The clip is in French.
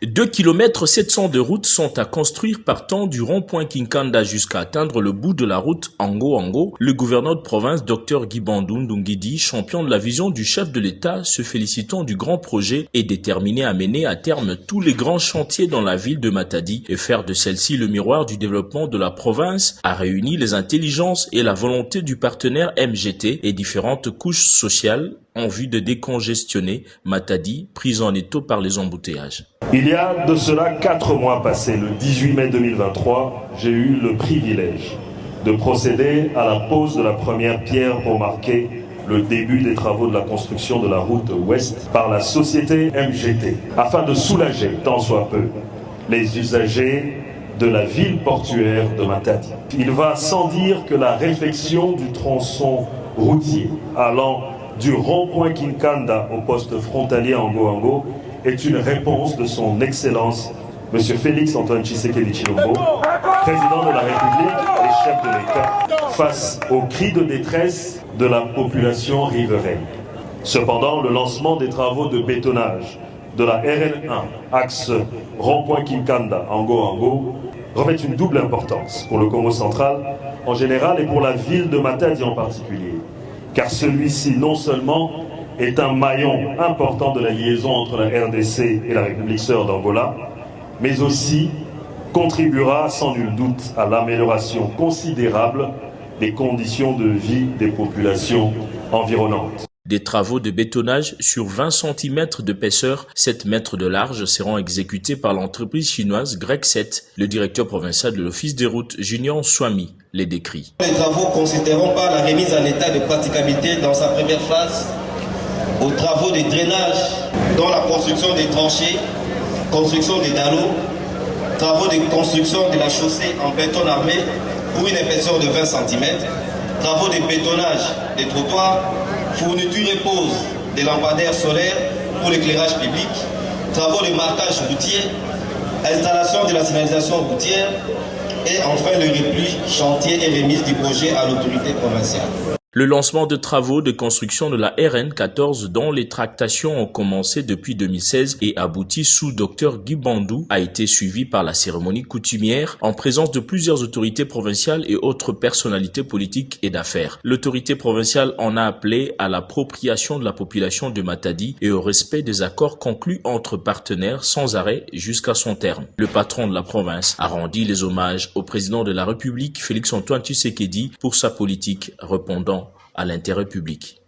2 km 700 de routes sont à construire partant du rond-point Kinkanda jusqu'à atteindre le bout de la route Ango-Ango. Le gouverneur de province, Dr Guy Bandou Ndungidi, champion de la vision du chef de l'État, se félicitant du grand projet, est déterminé à mener à terme tous les grands chantiers dans la ville de Matadi et faire de celle-ci le miroir du développement de la province, a réuni les intelligences et la volonté du partenaire MGT et différentes couches sociales en vue de décongestionner Matadi, prise en étau par les embouteillages. Il y a de cela 4 mois passés, le 18 mai 2023, j'ai eu le privilège de procéder à la pose de la première pierre pour marquer le début des travaux de la construction de la route ouest par la société MGT, afin de soulager, tant soit peu, les usagers de la ville portuaire de Matadi. Il va sans dire que la réfection du tronçon routier allant du rond-point Kinkanda au poste frontalier Ango-Ango est une réponse de son Excellence, M. Félix Antoine Tshisekedi Tshilombo, président de la République et chef de l'État, face aux cris de détresse de la population riveraine. Cependant, le lancement des travaux de bétonnage de la RN1, axe rond-point Kinkanda Ango-Ango, revêt une double importance pour le Congo central en général et pour la ville de Matadi en particulier. Car celui-ci non seulement est un maillon important de la liaison entre la RDC et la République sœur d'Angola, mais aussi contribuera sans nul doute à l'amélioration considérable des conditions de vie des populations environnantes. Des travaux de bétonnage sur 20 cm d'épaisseur, 7 mètres de large seront exécutés par l'entreprise chinoise Grec 7. Le directeur provincial de l'Office des routes, Junior Swami, les décrit. Les travaux consisteront par la remise en état de praticabilité dans sa première phase, aux travaux de drainage, dont la construction des tranchées, construction des dallots, travaux de construction de la chaussée en béton armé pour une épaisseur de 20 cm, travaux de bétonnage des trottoirs, fourniture et pose des lampadaires solaires pour l'éclairage public, travaux de marquage routier, installation de la signalisation routière et enfin le repli, chantier et remise du projet à l'autorité provinciale. Le lancement de travaux de construction de la RN14 dont les tractations ont commencé depuis 2016 et abouti sous Dr Guy Bandou a été suivi par la cérémonie coutumière en présence de plusieurs autorités provinciales et autres personnalités politiques et d'affaires. L'autorité provinciale en a appelé à l'appropriation de la population de Matadi et au respect des accords conclus entre partenaires sans arrêt jusqu'à son terme. Le patron de la province a rendu les hommages au président de la République, Félix Antoine Tshisekedi, pour sa politique répondant à l'intérêt public.